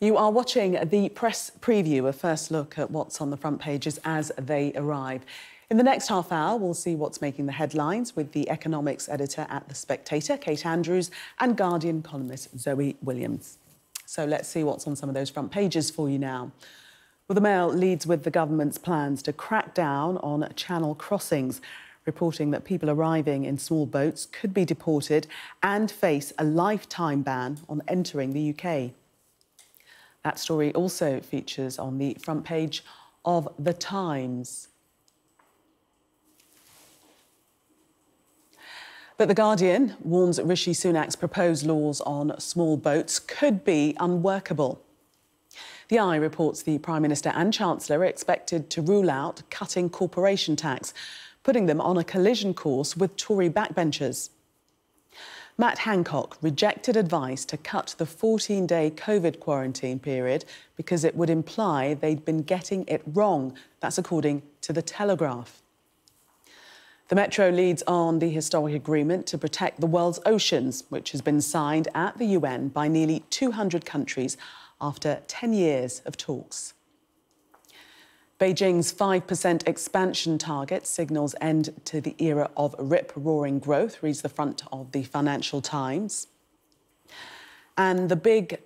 You are watching the press preview, a first look at what's on the front pages as they arrive. In the next half hour, we'll see what's making the headlines with the economics editor at The Spectator, Kate Andrews, and Guardian columnist Zoe Williams. So let's see what's on some of those front pages for you now. Well, the Mail leads with the government's plans to crack down on channel crossings, reporting that people arriving in small boats could be deported and face a lifetime ban on entering the UK. That story also features on the front page of The Times. But The Guardian warns Rishi Sunak's proposed laws on small boats could be unworkable. The Eye reports the Prime Minister and Chancellor are expected to rule out cutting corporation tax, putting them on a collision course with Tory backbenchers. Matt Hancock rejected advice to cut the 14-day COVID quarantine period because it would imply they'd been getting it wrong. That's according to The Telegraph. The Metro leads on the historic agreement to protect the world's oceans, which has been signed at the UN by nearly 200 countries after 10 years of talks. Beijing's 5% expansion target signals end to the era of rip-roaring growth, reads the front of the Financial Times. And the big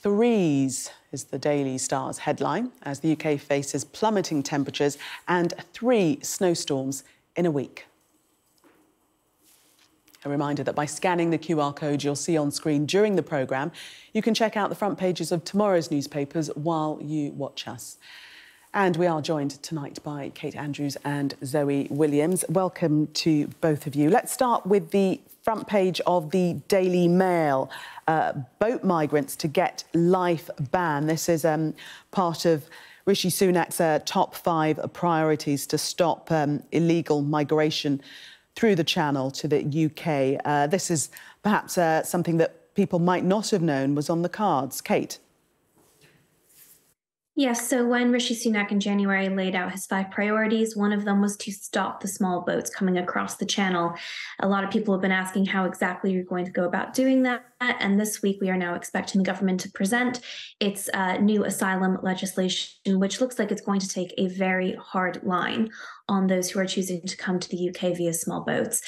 threes is the Daily Star's headline, as the UK faces plummeting temperatures and 3 snowstorms in a week. A reminder that by scanning the QR code you'll see on screen during the programme, you can check out the front pages of tomorrow's newspapers while you watch us. And we are joined tonight by Kate Andrews and Zoe Williams. Welcome to both of you. Let's start with the front page of the Daily Mail. Boat migrants to get life ban. This is part of Rishi Sunak's top 5 priorities to stop illegal migration through the Channel to the UK. This is perhaps something that people might not have known was on the cards. Kate? Yes, so when Rishi Sunak in January laid out his 5 priorities, one of them was to stop the small boats coming across the Channel. A lot of people have been asking how exactly you're going to go about doing that, and this week we are now expecting the government to present its new asylum legislation, which looks like it's going to take a very hard line on those who are choosing to come to the UK via small boats.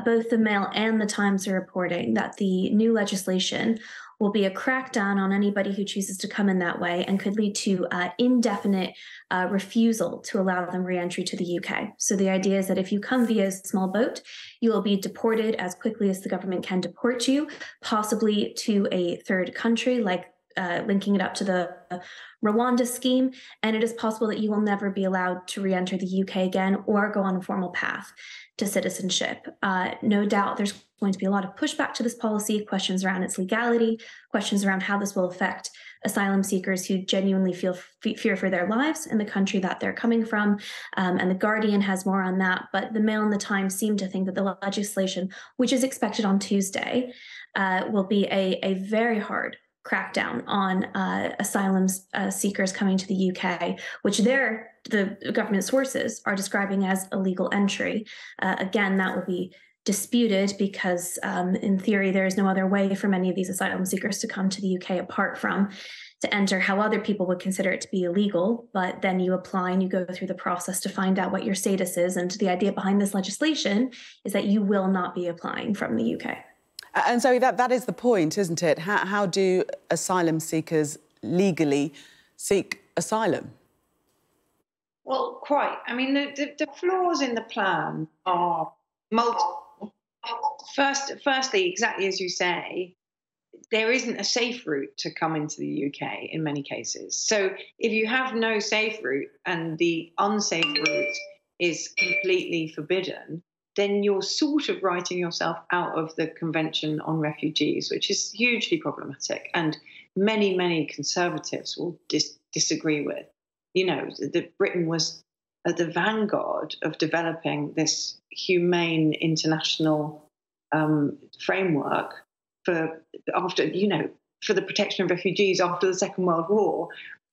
Both the Mail and the Times are reporting that the new legislation will be a crackdown on anybody who chooses to come in that way and could lead to indefinite refusal to allow them re-entry to the UK. So the idea is that if you come via a small boat, you will be deported as quickly as the government can deport you, possibly to a third country, like linking it up to the Rwanda scheme, and it is possible that you will never be allowed to re-enter the UK again or go on a formal path to citizenship. No doubt there's going to be a lot of pushback to this policy, questions around its legality, questions around how this will affect asylum seekers who genuinely feel fear for their lives in the country that they're coming from. And The Guardian has more on that, but the Mail and the Times seem to think that the legislation, which is expected on Tuesday, will be a very hard crackdown on asylum seekers coming to the UK, which the government sources are describing as illegal entry. Again, that will be disputed because in theory, there is no other way for many of these asylum seekers to come to the UK apart from to enter how other people would consider it to be illegal. But then you apply and you go through the process to find out what your status is. And the idea behind this legislation is that you will not be applying from the UK. And so that is the point, isn't it? How do asylum seekers legally seek asylum? Well, quite. I mean, the flaws in the plan are multiple. Firstly, exactly as you say, there isn't a safe route to come into the UK in many cases. So if you have no safe route and the unsafe route is completely forbidden, then you're sort of writing yourself out of the Convention on Refugees, which is hugely problematic and many, many Conservatives will disagree with. You know, that Britain was at the vanguard of developing this humane international framework for the protection of refugees after the Second World War,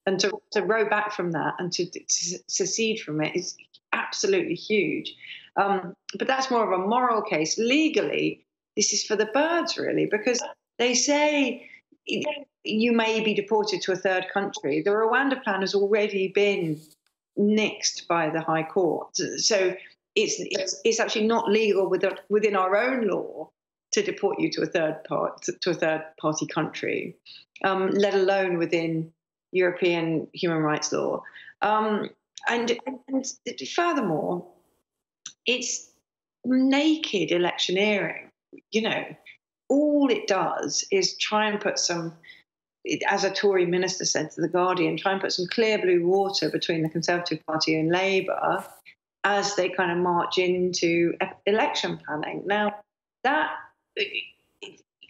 and to row back from that and to secede from it is absolutely huge. But that's more of a moral case. Legally, this is for the birds, really, because they say you may be deported to a third country. The Rwanda plan has already been nixed by the High Court, so it's actually not legal within our own law to deport you to a third party country, let alone within European human rights law. And furthermore, it's naked electioneering. All it does is try and put some, as a Tory minister said to The Guardian, try and put some clear blue water between the Conservative Party and Labour as they kind of march into election planning. Now,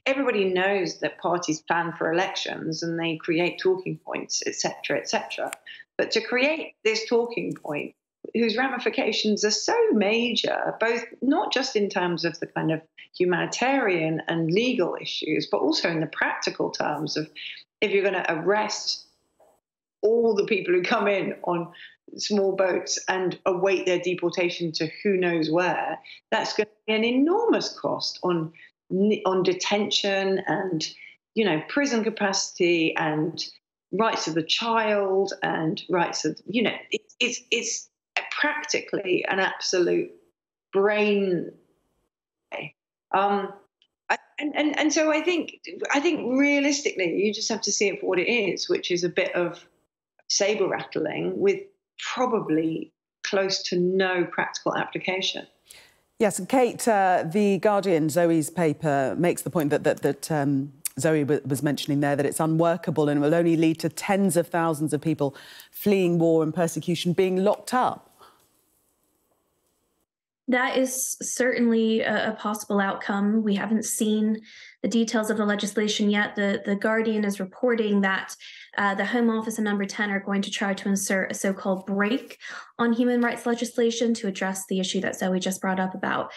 everybody knows that parties plan for elections and they create talking points, etc., etc. But to create this talking point, whose ramifications are so major, both not just in terms of the kind of humanitarian and legal issues, but also in the practical terms of if you're going to arrest all the people who come in on small boats and await their deportation to who knows where, that's going to be an enormous cost on detention and, prison capacity and rights of the child and rights of, it's practically an absolute brain. And so I think realistically, you just have to see it for what it is, which is a bit of saber rattling with probably close to no practical application. Yes, and Kate, The Guardian, Zoe's paper, makes the point that Zoe was mentioning there, that it's unworkable and will only lead to tens of thousands of people fleeing war and persecution being locked up. That is certainly a possible outcome. We haven't seen the details of the legislation yet. The Guardian is reporting that the Home Office and Number 10 are going to try to insert a so-called break on human rights legislation to address the issue that Zoe just brought up about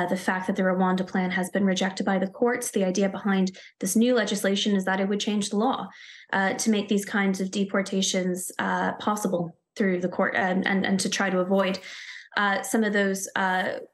the fact that the Rwanda plan has been rejected by the courts. The idea behind this new legislation is that it would change the law to make these kinds of deportations possible through the court and to try to avoid some of those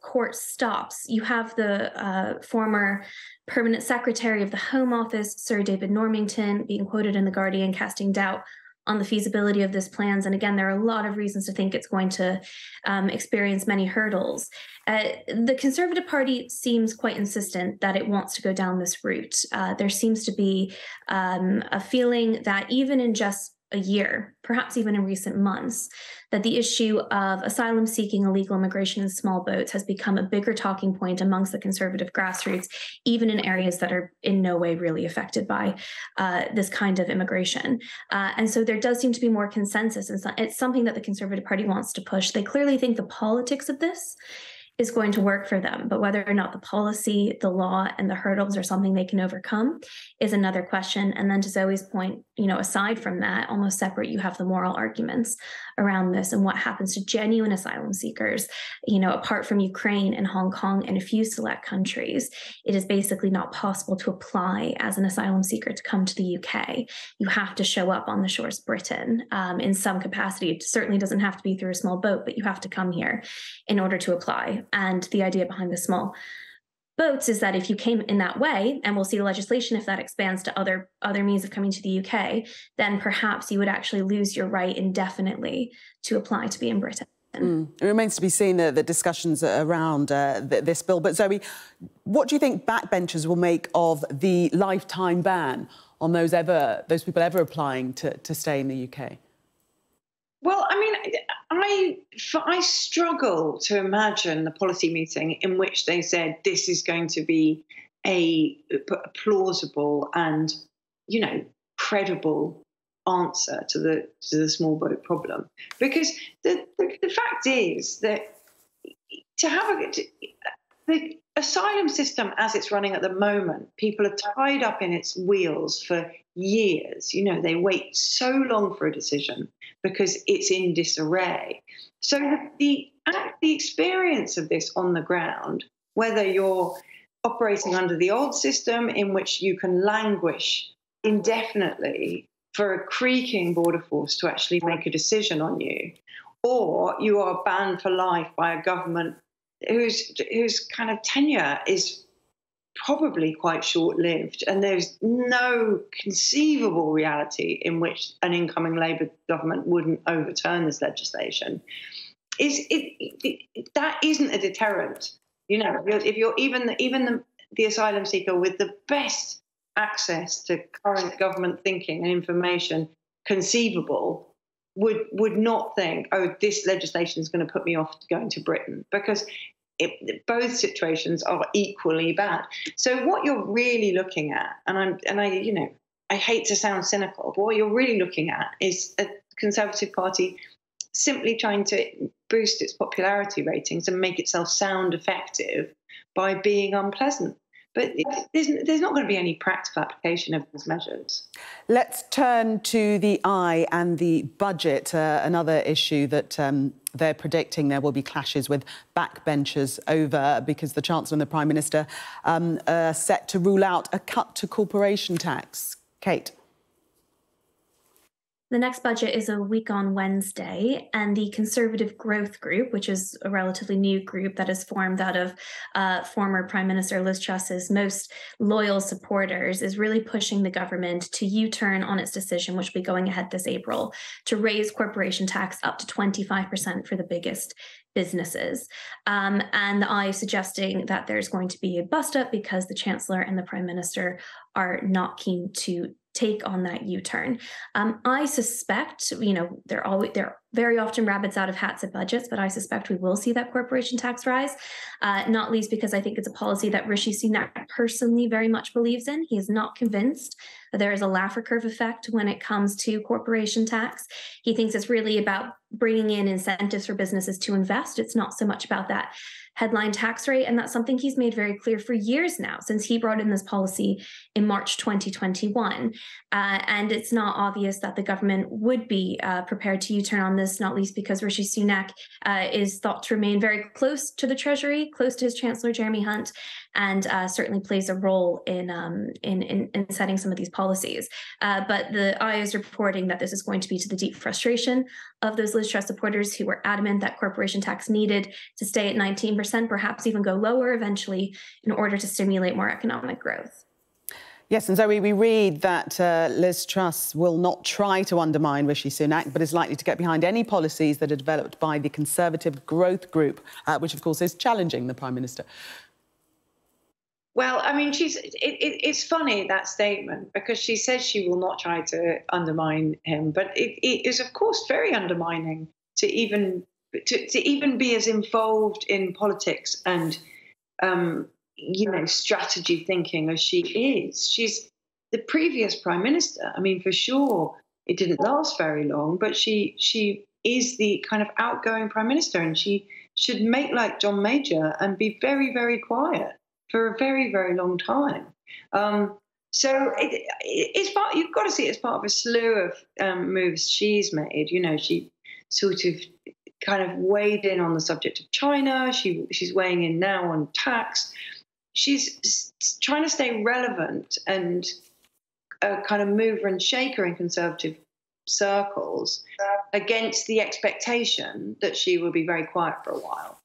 court stops. You have the former permanent secretary of the Home Office, Sir David Normington, being quoted in The Guardian, casting doubt on the feasibility of this plans. And again, there are a lot of reasons to think it's going to experience many hurdles. The Conservative Party seems quite insistent that it wants to go down this route. There seems to be a feeling that even in just a year, perhaps even in recent months, that the issue of asylum-seeking illegal immigration in small boats has become a bigger talking point amongst the conservative grassroots, even in areas that are in no way really affected by this kind of immigration. And so there does seem to be more consensus. And it's something that the Conservative Party wants to push. They clearly think the politics of this is going to work for them, but whether or not the policy, the law, and the hurdles are something they can overcome is another question. And then to Zoe's point, aside from that, almost separate, you have the moral arguments around this and what happens to genuine asylum seekers. Apart from Ukraine and Hong Kong and a few select countries, it is basically not possible to apply as an asylum seeker to come to the UK. You have to show up on the shores of Britain in some capacity. It certainly doesn't have to be through a small boat, but you have to come here in order to apply. And the idea behind the small boats is that if you came in that way, and we'll see the legislation if that expands to other means of coming to the UK, then perhaps you would actually lose your right indefinitely to apply to be in Britain. It remains to be seen the discussions around this bill. But Zoe, what do you think backbenchers will make of the lifetime ban on those people ever applying to stay in the UK? Well, I mean, I struggle to imagine the policy meeting in which they said this is going to be a plausible and, credible answer to the small boat problem, because the fact is that to have the asylum system as it's running at the moment, people are tied up in its wheels for years. They wait so long for a decision because it's in disarray. So the experience of this on the ground, whether you're operating under the old system in which you can languish indefinitely for a creaking border force to actually make a decision on you, or you are banned for life by a government whose kind of tenure is probably quite short-lived, and there's no conceivable reality in which an incoming Labour government wouldn't overturn this legislation. That isn't a deterrent. You know, if you're even the asylum seeker with the best access to current government thinking and information conceivable would not think, oh, this legislation is going to put me off going to Britain, because both situations are equally bad. So what you're really looking at, I hate to sound cynical, but what you're really looking at is a Conservative Party simply trying to boost its popularity ratings and make itself sound effective by being unpleasant. But there's not going to be any practical application of these measures. Let's turn to the eye and the budget, another issue that they're predicting there will be clashes with backbenchers over, because the Chancellor and the Prime Minister are set to rule out a cut to corporation tax. Kate. The next budget is a week on Wednesday, and the Conservative Growth Group, which is a relatively new group that is formed out of former Prime Minister Liz Truss's most loyal supporters, is really pushing the government to U-turn on its decision, which will be going ahead this April, to raise corporation tax up to 25% for the biggest businesses. And the Eye is suggesting that there's going to be a bust-up because the Chancellor and the Prime Minister are not keen to take on that U-turn. I suspect, they're very often rabbits out of hats at budgets, but I suspect we will see that corporation tax rise, not least because I think it's a policy that Rishi Sunak personally very much believes in. He is not convinced that there is a Laffer curve effect when it comes to corporation tax. He thinks it's really about bringing in incentives for businesses to invest. It's not so much about that headline tax rate, and that's something he's made very clear for years now, since he brought in this policy in March 2021. And it's not obvious that the government would be prepared to U-turn on this, not least because Rishi Sunak is thought to remain very close to the Treasury, close to his Chancellor Jeremy Hunt, and certainly plays a role in setting some of these policies. But the Eye is reporting that this is going to be to the deep frustration of those Liz Truss supporters who were adamant that corporation tax needed to stay at 19%, perhaps even go lower eventually, in order to stimulate more economic growth. Yes, and Zoe, we read that Liz Truss will not try to undermine Rishi Sunak, but is likely to get behind any policies that are developed by the Conservative Growth Group, which, of course, is challenging the Prime Minister. Well, I mean, it's funny, that statement, because she says she will not try to undermine him, but it is, of course, very undermining to even be as involved in politics and strategy thinking as she is. She's the previous Prime Minister. I mean, for sure, it didn't last very long, but she is the kind of outgoing Prime Minister, and she should make like John Major and be very, very quiet for a very, very long time. So it's part. You've got to see it as part of a slew of moves she's made. You know, she sort of kind of weighed in on the subject of China. She's weighing in now on tax. She's trying to stay relevant and a kind of mover and shaker in Conservative circles against the expectation that she will be very quiet for a while.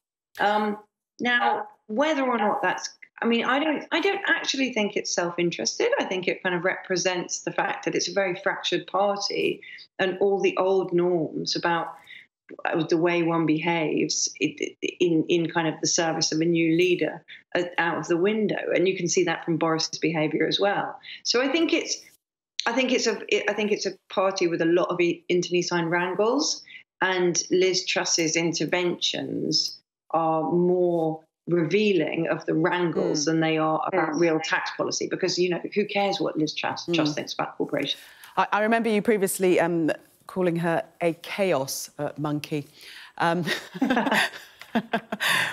Now, whether or not that's, I mean, I don't actually think it's self-interested. I think it kind of represents the fact that it's a very fractured party, and all the old norms about the way one behaves in kind of the service of a new leader out of the window, and you can see that from Boris's behaviour as well. So I think it's a party with a lot of internecine wrangles, and Liz Truss's interventions are more revealing of the wrangles than they are about real tax policy, because, you know, who cares what Liz Truss thinks about corporations? I remember you previously calling her a chaos monkey.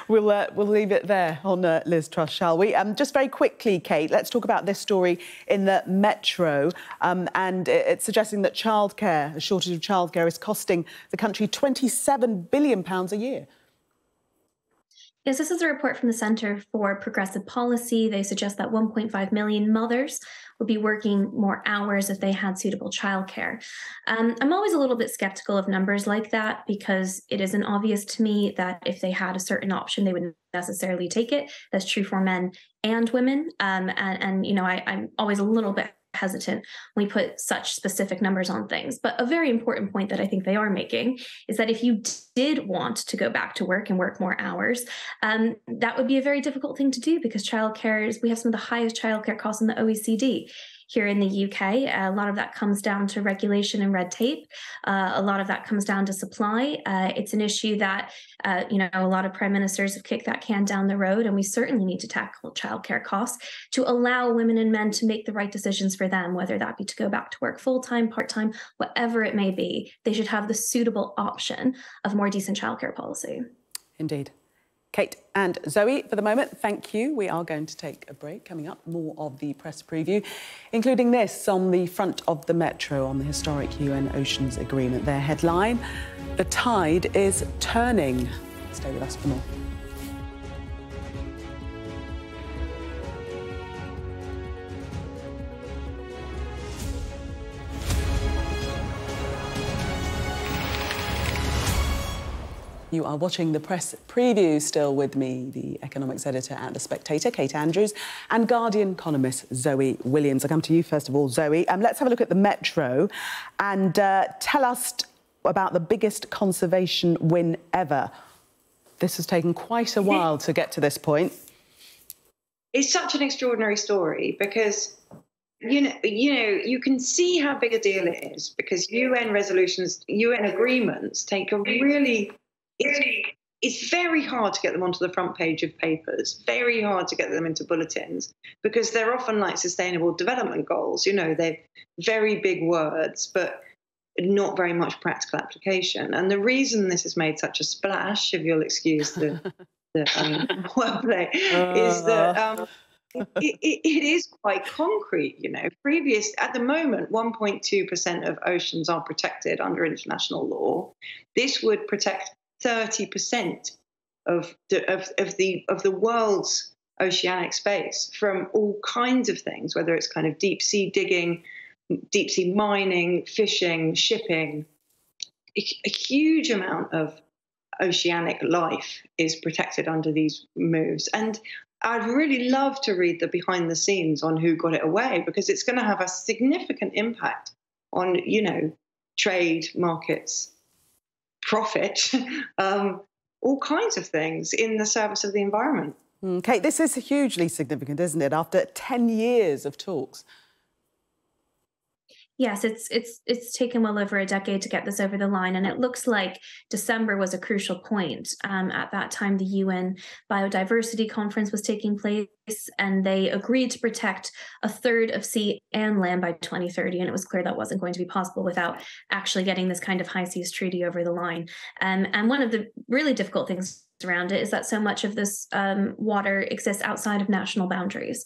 We'll leave it there on Liz Truss, shall we? Just very quickly, Kate, let's talk about this story in the Metro, and it's suggesting that childcare, a shortage of childcare, is costing the country £27 billion a year. Yes, this is a report from the Center for Progressive Policy. They suggest that 1.5 million mothers would be working more hours if they had suitable childcare. I'm always a little bit skeptical of numbers like that because it isn't obvious to me that if they had a certain option, they wouldn't necessarily take it. That's true for men and women. I'm always a little bit hesitant when we put such specific numbers on things. But a very important point that I think they are making is that if you did want to go back to work and work more hours, that would be a very difficult thing to do because we have some of the highest childcare costs in the OECD. Here in the UK, a lot of that comes down to regulation and red tape. A lot of that comes down to supply. It's an issue that, a lot of prime ministers have kicked that can down the road, and we certainly need to tackle childcare costs to allow women and men to make the right decisions for them, whether that be to go back to work full-time, part-time, whatever it may be. They should have the suitable option of more decent childcare policy. Indeed. Kate and Zoe, for the moment, thank you. We are going to take a break. Coming up, more of the press preview, including this on the front of the Metro on the historic UN Oceans Agreement. Their headline, "The tide is turning." Stay with us for more. You are watching the press preview, still with me, the economics editor at The Spectator, Kate Andrews, and Guardian columnist Zoe Williams. I'll come to you first of all, Zoe. Let's have a look at the Metro and tell us about the biggest conservation win ever. This has taken quite a while to get to this point. It's such an extraordinary story because you can see how big a deal it is because UN resolutions, UN agreements take a really... It's very hard to get them onto the front page of papers, very hard to get them into bulletins because they're often like sustainable development goals. They're very big words, but not very much practical application. And the reason this has made such a splash, if you'll excuse the wordplay, is that it is quite concrete. At the moment, 1.2% of oceans are protected under international law. This would protect 30% of the world's oceanic space from all kinds of things, whether it's kind of deep sea digging, deep sea mining, fishing, shipping. A huge amount of oceanic life is protected under these moves. And I'd really love to read the behind the scenes on who got it away, because it's going to have a significant impact on, trade, markets, profit, all kinds of things in the service of the environment. Kate, this is hugely significant, isn't it, after 10 years of talks? Yes, it's taken well over a decade to get this over the line, and it looks like December was a crucial point. At that time, the UN Biodiversity Conference was taking place, and they agreed to protect a third of sea and land by 2030, and it was clear that wasn't going to be possible without actually getting this kind of high seas treaty over the line. And one of the really difficult things around it is that so much of this water exists outside of national boundaries.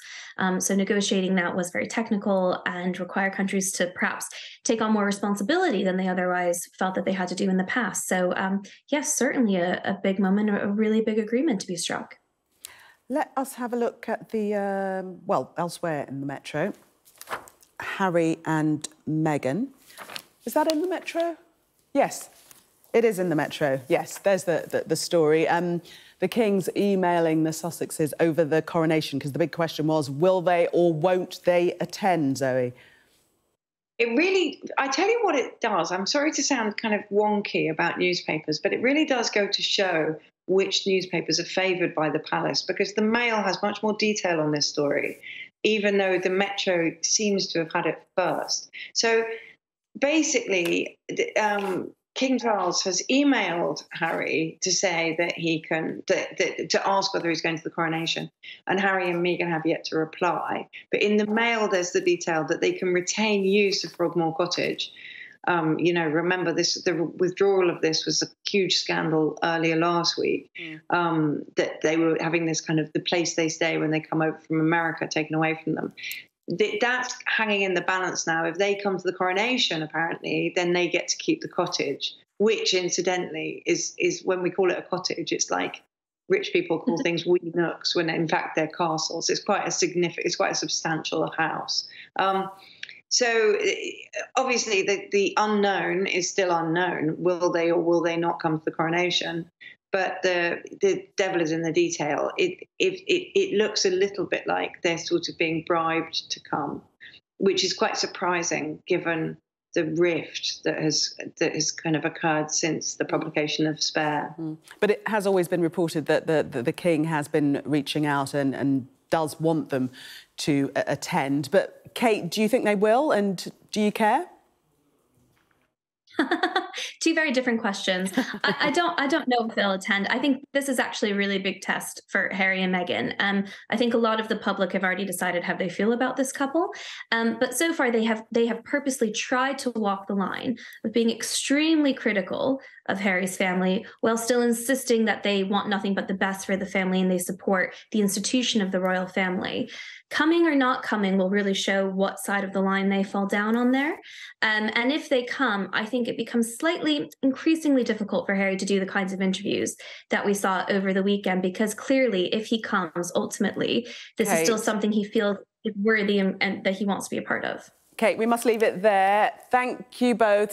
So negotiating that was very technical and required countries to perhaps take on more responsibility than they otherwise felt that they had to do in the past. So yes, certainly a big moment, a really big agreement to be struck. Let us have a look at the, elsewhere in the Metro. Harry and Meghan. Is that in the Metro? Yes. It is in the Metro, yes. There's the story. The Kings emailing the Sussexes over the coronation, because the big question was, will they or won't they attend, Zoe? I tell you what it does. I'm sorry to sound kind of wonky about newspapers, but it really does go to show which newspapers are favoured by the palace, because the Mail has much more detail on this story, even though the Metro seems to have had it first. So basically, King Charles has emailed Harry to say that he can, to ask whether he's going to the coronation. And Harry and Meghan have yet to reply. But in the Mail, there's the detail that they can retain use of Frogmore Cottage. Remember the withdrawal of this was a huge scandal earlier last week, that they were having this kind of the place they stay when they come over from America taken away from them. That's hanging in the balance now. If they come to the coronation, apparently, then they get to keep the cottage, which incidentally is when we call it a cottage, it's like rich people call things wee nooks when in fact they're castles. It's quite a substantial house. So obviously the unknown is still unknown. Will they or will they not come to the coronation? But the devil is in the detail. It looks a little bit like they're sort of being bribed to come, which is quite surprising given the rift that has kind of occurred since the publication of Spare. But it has always been reported that the King has been reaching out and does want them to attend. But Kate, do you think they will, and do you care? Two very different questions. I don't know if they'll attend. I think this is actually a really big test for Harry and Meghan. I think a lot of the public have already decided how they feel about this couple. But so far they have purposely tried to walk the line of being extremely critical of Harry's family while still insisting that they want nothing but the best for the family and they support the institution of the royal family. Coming or not coming will really show what side of the line they fall down on there. And if they come, I think it becomes increasingly difficult for Harry to do the kinds of interviews that we saw over the weekend, because clearly if he comes, ultimately, this is still something he feels is worthy and that he wants to be a part of. Kate, we must leave it there. Thank you both